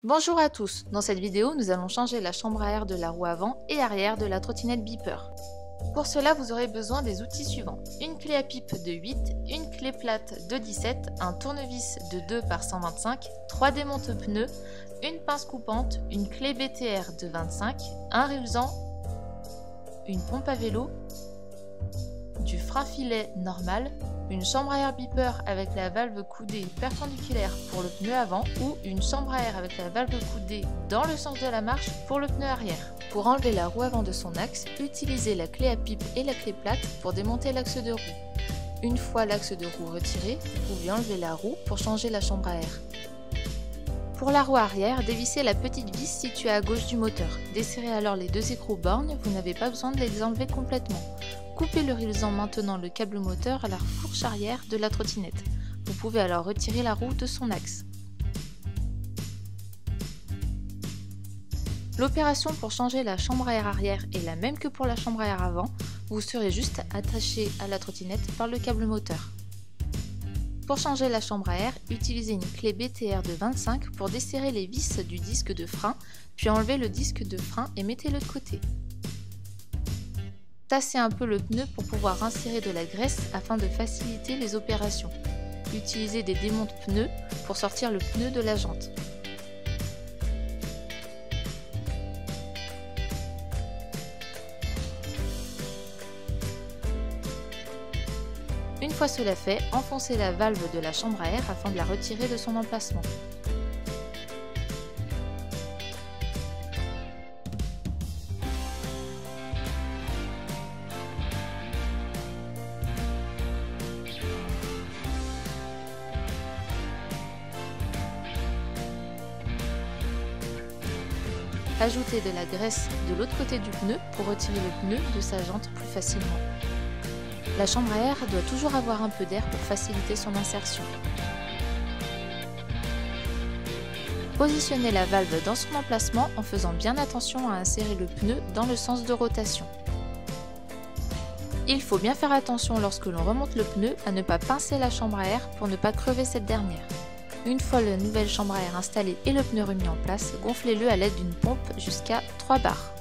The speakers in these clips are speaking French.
Bonjour à tous, dans cette vidéo nous allons changer la chambre à air de la roue avant et arrière de la trottinette Beeper. Pour cela vous aurez besoin des outils suivants: une clé à pipe de 8, une clé plate de 17, un tournevis de 2 par 125, 3 démonte-pneus, une pince coupante, une clé BTR de 25, un rulesant, une pompe à vélo, du frein-filet normal, une chambre à air Beeper avec la valve coudée perpendiculaire pour le pneu avant ou une chambre à air avec la valve coudée dans le sens de la marche pour le pneu arrière. Pour enlever la roue avant de son axe, utilisez la clé à pipe et la clé plate pour démonter l'axe de roue. Une fois l'axe de roue retiré, vous pouvez enlever la roue pour changer la chambre à air. Pour la roue arrière, dévissez la petite vis située à gauche du moteur. Desserrez alors les deux écrous bornes, vous n'avez pas besoin de les enlever complètement. Coupez le rulesant maintenant le câble moteur à la fourche arrière de la trottinette. Vous pouvez alors retirer la roue de son axe. L'opération pour changer la chambre à air arrière est la même que pour la chambre à air avant, vous serez juste attaché à la trottinette par le câble moteur. Pour changer la chambre à air, utilisez une clé BTR de 25 pour desserrer les vis du disque de frein, puis enlevez le disque de frein et mettez-le de côté. Tassez un peu le pneu pour pouvoir insérer de la graisse afin de faciliter les opérations. Utilisez des démonte-pneus pour sortir le pneu de la jante. Une fois cela fait, enfoncez la valve de la chambre à air afin de la retirer de son emplacement. Ajoutez de la graisse de l'autre côté du pneu pour retirer le pneu de sa jante plus facilement. La chambre à air doit toujours avoir un peu d'air pour faciliter son insertion. Positionnez la valve dans son emplacement en faisant bien attention à insérer le pneu dans le sens de rotation. Il faut bien faire attention lorsque l'on remonte le pneu à ne pas pincer la chambre à air pour ne pas crever cette dernière. Une fois la nouvelle chambre à air installée et le pneu remis en place, gonflez-le à l'aide d'une pompe jusqu'à 3 bars.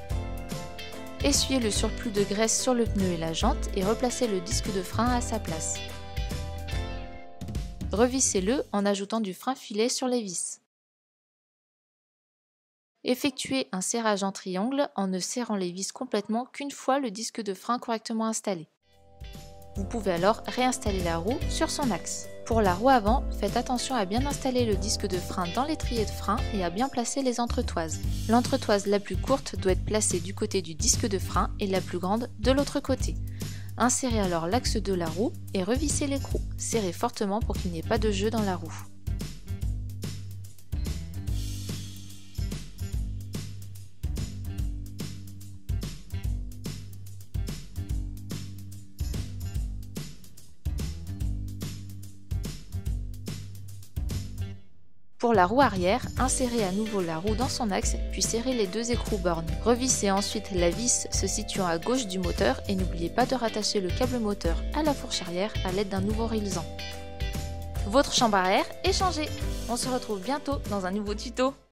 Essuyez le surplus de graisse sur le pneu et la jante et replacez le disque de frein à sa place. Revissez-le en ajoutant du frein-filet sur les vis. Effectuez un serrage en triangle en ne serrant les vis complètement qu'une fois le disque de frein correctement installé. Vous pouvez alors réinstaller la roue sur son axe. Pour la roue avant, faites attention à bien installer le disque de frein dans l'étrier de frein et à bien placer les entretoises. L'entretoise la plus courte doit être placée du côté du disque de frein et la plus grande de l'autre côté. Insérez alors l'axe de la roue et revissez l'écrou. Serrez fortement pour qu'il n'y ait pas de jeu dans la roue. Pour la roue arrière, insérez à nouveau la roue dans son axe, puis serrez les deux écrous bornes. Revissez ensuite la vis se situant à gauche du moteur et n'oubliez pas de rattacher le câble moteur à la fourche arrière à l'aide d'un nouveau rulesant. Votre chambre à air est changée. On se retrouve bientôt dans un nouveau tuto.